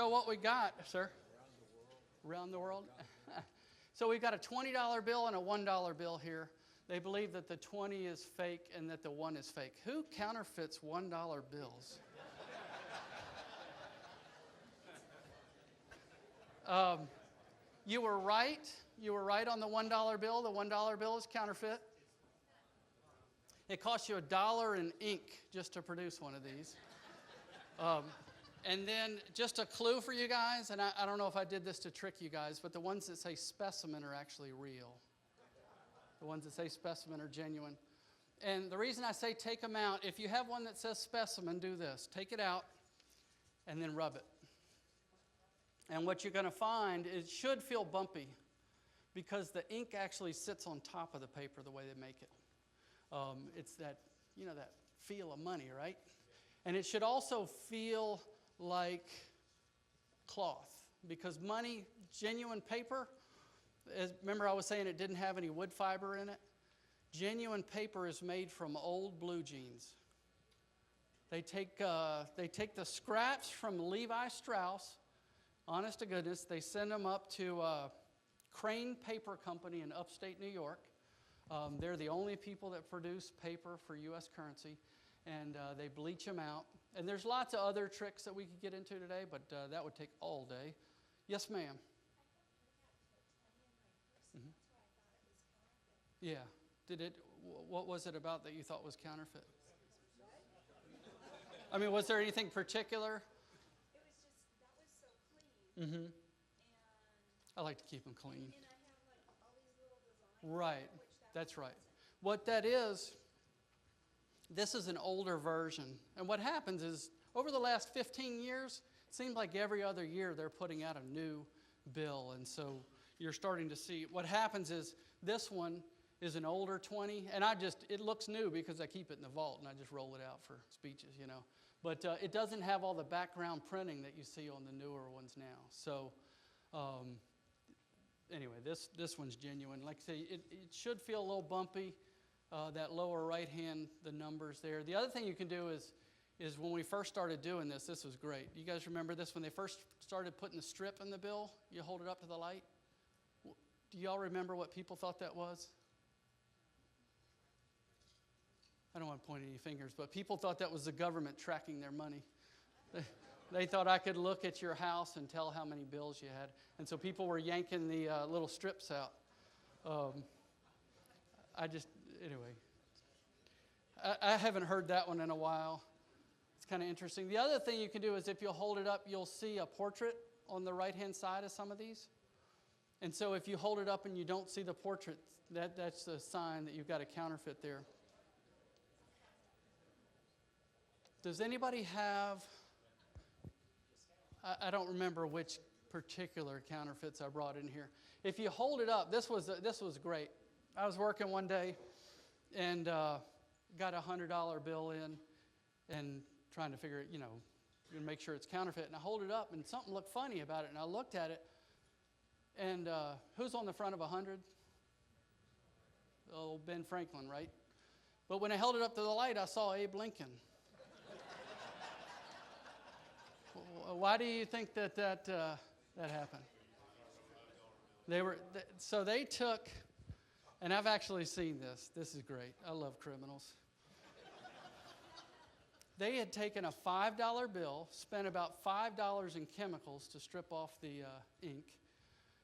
what we got, sir? Around the world? So we've got a $20 bill and a $1 bill here. They believe that the 20 is fake and that the 1 is fake. Who counterfeits $1 bills? You were right. You were right on the $1 bill. The $1 bill is counterfeit. It costs you $1 in ink just to produce one of these. And then just a clue for you guys, and I don't know if I did this to trick you guys, but the ones that say specimen are actually real. The ones that say specimen are genuine. And the reason I say take them out, if you have one that says specimen, do this. Take it out and then rub it. And what you're going to find is it should feel bumpy because the ink actually sits on top of the paper the way they make it. It's that, that feel of money, right? And it should also feel like cloth because money, genuine paper, remember I was saying it didn't have any wood fiber in it? Genuine paper is made from old blue jeans. They take the scraps from Levi Strauss, honest to goodness, they send them up to Crane Paper Company in upstate New York. They're the only people that produce paper for U.S. currency, and they bleach them out. And there's lots of other tricks that we could get into today, but that would take all day. Yes, ma'am. Mm-hmm. Yeah. What was it about that you thought was counterfeit? I mean, was there anything particular? It was just, that was so clean. Mm-hmm. And I like to keep them clean. And I have like all these little designs. Right. That's right. What that is, this is an older version. And what happens is, over the last 15 years, it seems like every other year they're putting out a new bill. And so you're starting to see, what happens is, this one is an older 20, and it looks new because I keep it in the vault and I just roll it out for speeches, But it doesn't have all the background printing that you see on the newer ones now. So anyway, this one's genuine. Like I say, it should feel a little bumpy. That lower right hand, the numbers there. The other thing you can do is when we first started doing this was great. You guys remember this when they first started putting the strip in the bill? You hold it up to the light. Do y'all remember what people thought that was? I don't want to point any fingers, but people thought that was the government tracking their money. They thought I could look at your house and tell how many bills you had. And so people were yanking the little strips out. Anyway, I haven't heard that one in a while. It's kind of interesting. The other thing you can do is if you'll hold it up, you'll see a portrait on the right-hand side of some of these. And so if you hold it up and you don't see the portrait, that's a sign that you've got a counterfeit there. Does anybody have, I don't remember which particular counterfeits I brought in here. If you hold it up, this was great. I was working one day and got a $100 bill in and trying to figure it, make sure it's counterfeit. And I hold it up and something looked funny about it. And I looked at it And who's on the front of 100? Oh, Ben Franklin, right? But when I held it up to the light, I saw Abe Lincoln. Why do you think that happened? So they took, and I've actually seen this. This is great. I love criminals. They had taken a $5 bill, spent about $5 in chemicals to strip off the ink,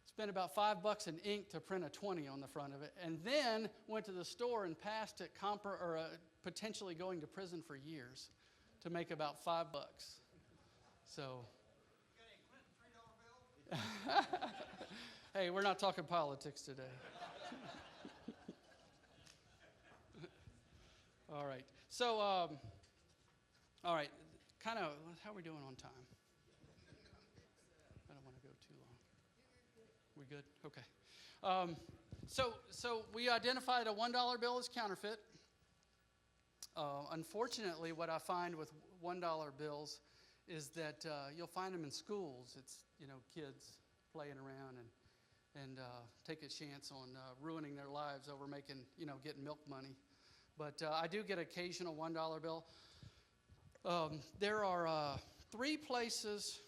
spent about $5 in ink to print a 20 on the front of it, and then went to the store and passed it, potentially going to prison for years to make about $5. So, hey, we're not talking politics today. All right. So, all right. Kind of, how are we doing on time? I don't want to go too long. We good? Okay. So we identified a $1 bill as counterfeit. Unfortunately, what I find with $1 bills is that you'll find them in schools. It's, kids playing around and take a chance on ruining their lives over getting milk money. But I do get occasional $1 bill. There are 3 places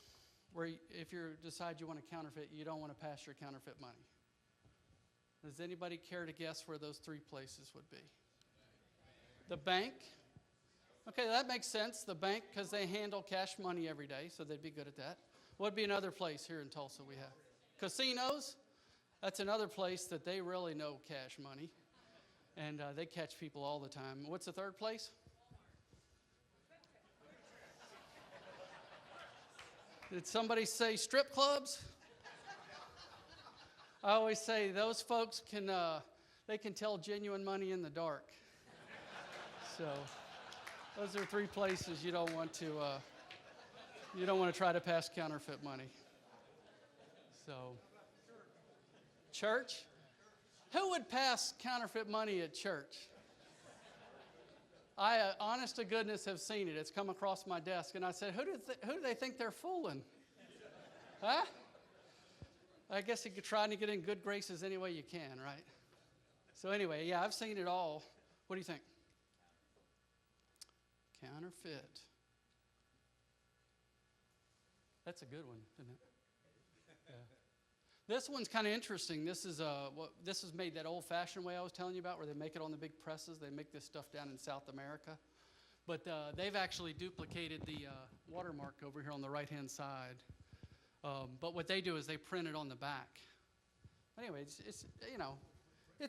where if you decide you want to counterfeit, you don't want to pass your counterfeit money. Does anybody care to guess where those 3 places would be? The bank. Okay, that makes sense. The bank, because they handle cash money every day, so they'd be good at that. What would be another place here in Tulsa we have? Casinos. That's another place that they really know cash money, and they catch people all the time. What's the third place? Did somebody say strip clubs? I always say those folks can tell genuine money in the dark. So those are 3 places you don't want to try to pass counterfeit money. So, church? Who would pass counterfeit money at church? I, honest to goodness, have seen it. It's come across my desk, and I said, who do they think they're fooling? Huh? I guess you're trying to get in good graces any way you can, right? So anyway, yeah, I've seen it all. What do you think? Counterfeit. That's a good one, isn't it? Yeah. This one's kind of interesting. This is made that old-fashioned way I was telling you about, where they make it on the big presses. They make this stuff down in South America, but they've actually duplicated the watermark over here on the right-hand side. But what they do is they print it on the back. Anyway, it's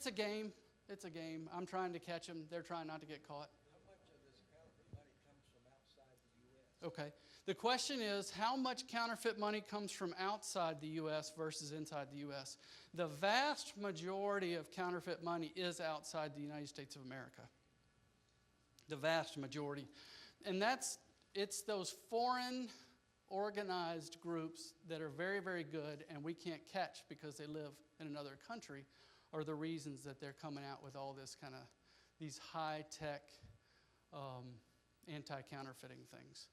a game. It's a game. I'm trying to catch them. They're trying not to get caught. How much of this counterfeit money comes from outside the U.S.? Okay. The question is, how much counterfeit money comes from outside the U.S. versus inside the U.S.? The vast majority of counterfeit money is outside the United States of America. The vast majority. And it's those foreign organized groups that are very, very good and we can't catch because they live in another country are the reasons that they're coming out with all this kind of, these high-tech anti-counterfeiting things.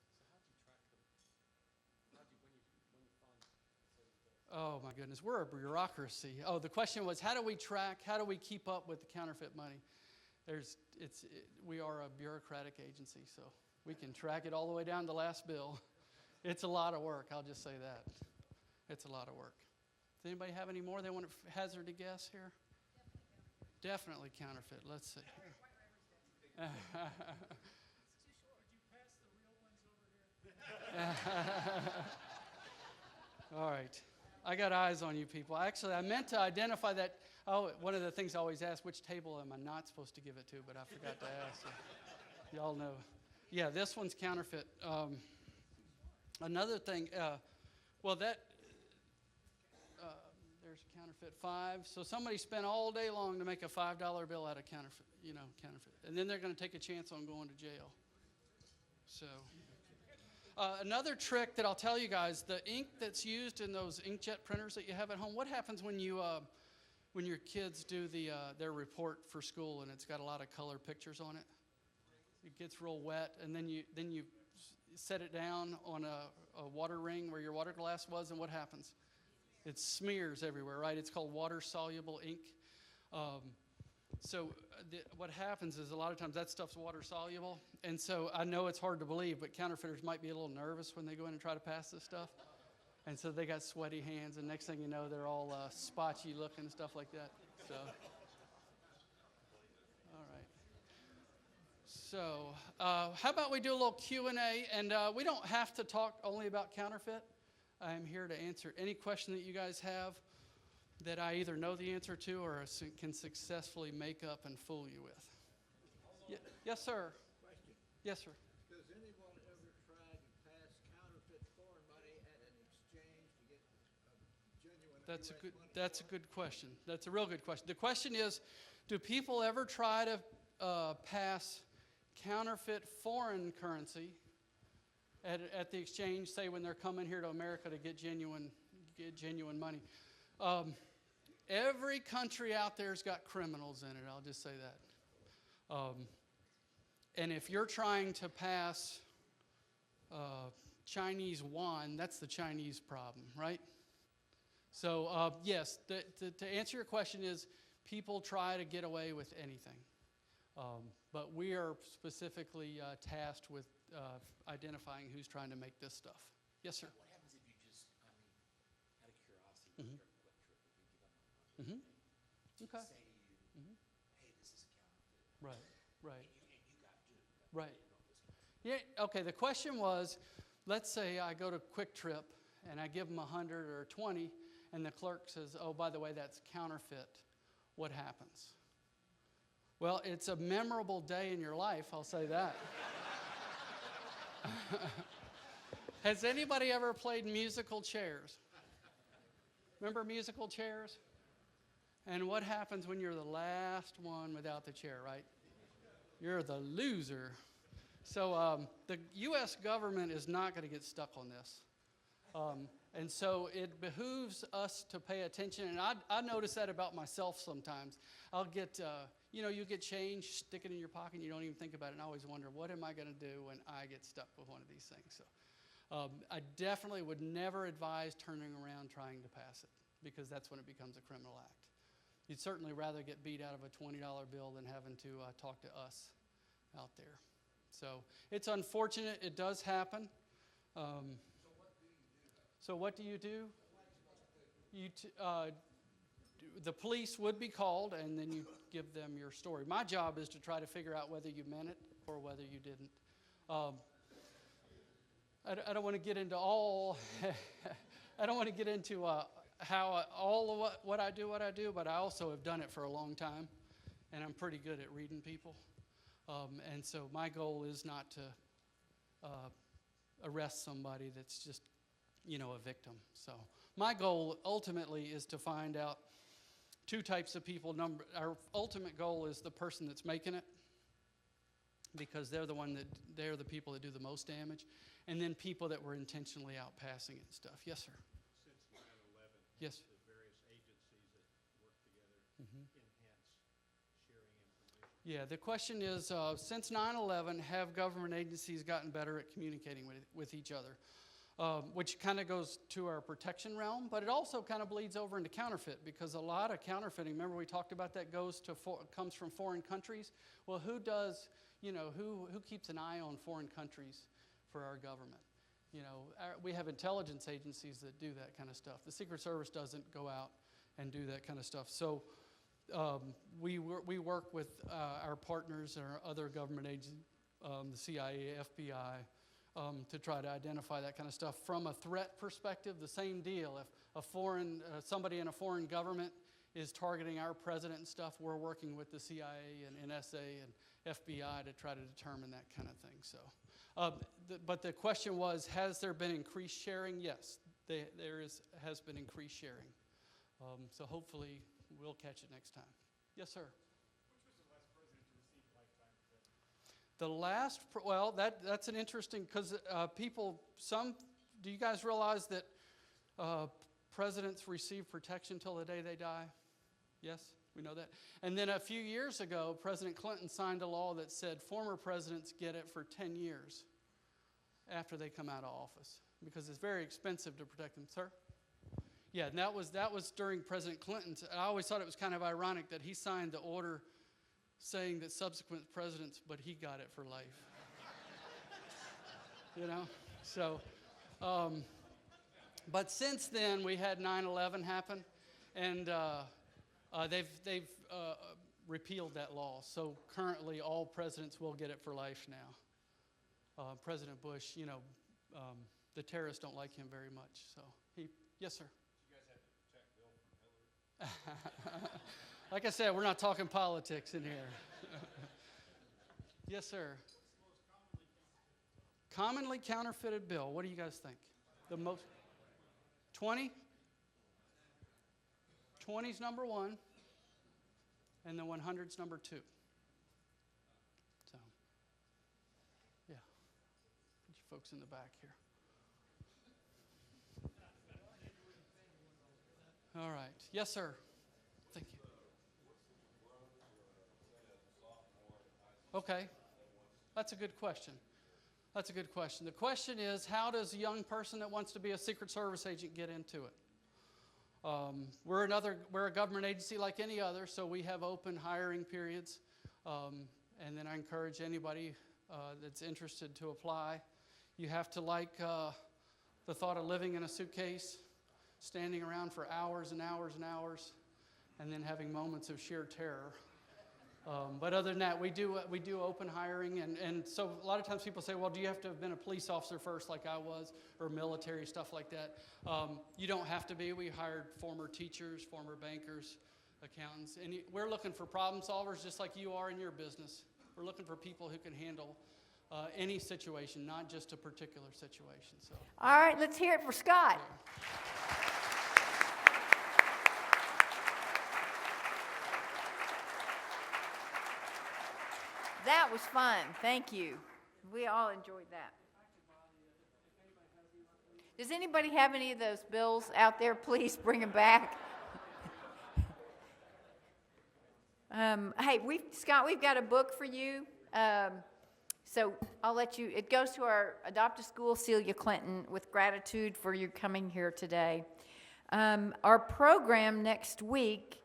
Oh my goodness, we're a bureaucracy. Oh, the question was, how do we keep up with the counterfeit money? We are a bureaucratic agency, so we can track it all the way down to the last bill. It's a lot of work, I'll just say that. It's a lot of work. Does anybody have any more they want to hazard a guess here? Definitely counterfeit. Let's see. It's too short. Could you pass the real ones over here? All right. I got eyes on you people. Actually, I meant to identify that. Oh, one of the things I always ask, which table am I not supposed to give it to, but I forgot to ask. Y'all know. Yeah, this one's counterfeit. Another thing, there's counterfeit 5. So somebody spent all day long to make a $5 bill out of counterfeit. And then they're going to take a chance on going to jail. So... another trick that I'll tell you guys, the ink that's used in those inkjet printers that you have at home, what happens when your kids do their report for school and it's got a lot of color pictures on it? It gets real wet, and then you set it down on a water ring where your water glass was, and what happens? It smears everywhere, right? It's called water-soluble ink. What happens is a lot of times that stuff's water-soluble, and so I know it's hard to believe, but counterfeiters might be a little nervous when they go in and try to pass this stuff. And so they got sweaty hands, and next thing you know, they're all spotchy looking and stuff like that. So, all right. So, how about we do a little Q&A, and we don't have to talk only about counterfeit. I'm here to answer any question that you guys have that I either know the answer to or can successfully make up and fool you with. Yes, sir. Question. Yes, sir. Does anyone ever try to pass counterfeit foreign money at an exchange to get genuine That's a US good. money? That's a good question. That's a real good question. The question is, do people ever try to pass counterfeit foreign currency at the exchange, say when they're coming here to America to get genuine money? Every country out there's got criminals in it. I'll just say that. And if you're trying to pass Chinese yuan, that's the Chinese problem, right? So yes, to answer your question is, people try to get away with anything. But we are specifically tasked with identifying who's trying to make this stuff. Yes, sir. What happens if you just, out of curiosity, start a quick trip if you give them a money? Okay. Say to you, hey, this is a counterfeit. Right, right. And you got duped. Right. Yeah, okay, the question was, let's say I go to Quick Trip and I give them 100 or 20, and the clerk says, oh, by the way, that's counterfeit. What happens? Well, it's a memorable day in your life, I'll say that. Has anybody ever played musical chairs? Remember musical chairs? And what happens when you're the last one without the chair, right? You're the loser. So the U.S. government is not going to get stuck on this. And so it behooves us to pay attention. And I notice that about myself sometimes. I'll get, you get change, stick it in your pocket, and you don't even think about it. And I always wonder, what am I going to do when I get stuck with one of these things? So I definitely would never advise turning around trying to pass it, because that's when it becomes a criminal act. You'd certainly rather get beat out of a $20 bill than having to talk to us out there. So it's unfortunate. It does happen. So what do you do? The police would be called, and then you give them your story. My job is to try to figure out whether you meant it or whether you didn't. I don't want to get into all. I don't want to get into how all of what I do, but I also have done it for a long time, and I'm pretty good at reading people. And so my goal is not to arrest somebody that's just, a victim. So my goal ultimately is to find out two types of people. Our ultimate goal is the person that's making it, because they're the people that do the most damage, and then people that were intentionally out passing it and stuff. Yes, sir. Since 9/11, yes, the various agencies that work together enhance sharing information. Yeah, the question is, since 9/11, have government agencies gotten better at communicating with each other? Which kind of goes to our protection realm, but it also kind of bleeds over into counterfeit, because a lot of counterfeiting, remember we talked about that, comes from foreign countries. Well, who does, who keeps an eye on foreign countries for our government? We have intelligence agencies that do that kind of stuff. The Secret Service doesn't go out and do that kind of stuff. So we work with our partners and our other government agencies, the CIA, FBI, to try to identify that kind of stuff. From a threat perspective, the same deal. If somebody in a foreign government is targeting our president and stuff, we're working with the CIA and NSA and FBI to try to determine that kind of thing. So, but the question was, has there been increased sharing? Yes, there has been increased sharing. So hopefully we'll catch it next time. Yes, sir. That's an interesting, because do you guys realize that presidents receive protection till the day they die? Yes, we know that. And then a few years ago, President Clinton signed a law that said former presidents get it for 10 years after they come out of office, because it's very expensive to protect them. Sir? Yeah, and that was during President Clinton's. I always thought it was kind of ironic that he signed the order saying that subsequent presidents, but he got it for life. You know, so. But since then, we had 9/11 happen, and they've repealed that law. So currently, all presidents will get it for life now. President Bush, you know, the terrorists don't like him very much. So yes, sir. You guys had to protect Bill from Hillary? Like I said, we're not talking politics in here. Yes, sir. Commonly counterfeited bill. What do you guys think? The most 20? 20's number 1, and the 100's number 2. So, yeah. Put you folks in the back here. All right. Yes, sir. Thank you. Okay. That's a good question. That's a good question. The question is, how does a young person that wants to be a Secret Service agent get into it? We're a government agency like any other, so we have open hiring periods. And then I encourage anybody that's interested to apply. You have to like the thought of living in a suitcase, standing around for hours and hours and hours, and then having moments of sheer terror. But other than that, we do open hiring, and so a lot of times people say, well, do you have to have been a police officer first like I was, or military, stuff like that? You don't have to be. We hired former teachers, former bankers, accountants, and we're looking for problem solvers just like you are in your business. We're looking for people who can handle any situation, not just a particular situation. So. All right, let's hear it for Scott. Yeah. That was fun. Thank you. We all enjoyed that. Does anybody have any of those bills out there? Please bring them back. Hey, Scott, we've got a book for you. So I'll let you, it goes to our adopted school, Celia Clinton, with gratitude for you coming here today. Our program next week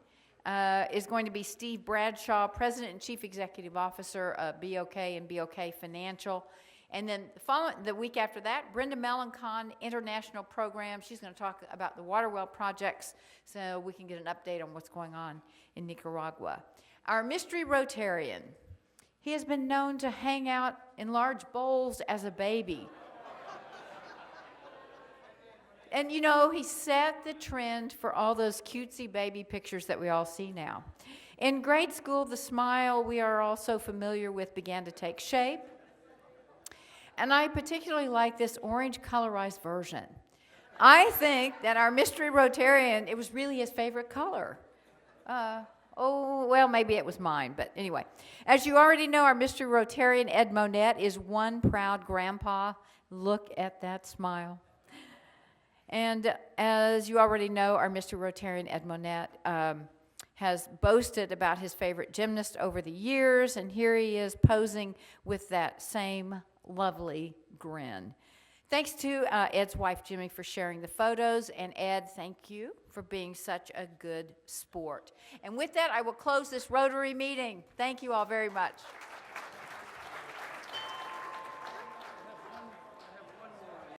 is going to be Steve Bradshaw, President and Chief Executive Officer of BOK and BOK Financial. And then the week after that, Brenda Melancon, International Program. She's going to talk about the water well projects so we can get an update on what's going on in Nicaragua. Our mystery Rotarian. He has been known to hang out in large bowls as a baby. And you know, he set the trend for all those cutesy baby pictures that we all see now. In grade school, the smile we are all so familiar with began to take shape. And I particularly like this orange colorized version. I think that our mystery Rotarian, it was really his favorite color. Well, maybe it was mine, but anyway. As you already know, our mystery Rotarian, Ed Monette, is one proud grandpa. Look at that smile. And as you already know, our Mr. Rotarian, Ed Monette, has boasted about his favorite gymnast over the years, and here he is posing with that same lovely grin. Thanks to Ed's wife, Jimmy, for sharing the photos, and Ed, thank you for being such a good sport. And with that, I will close this Rotary meeting. Thank you all very much.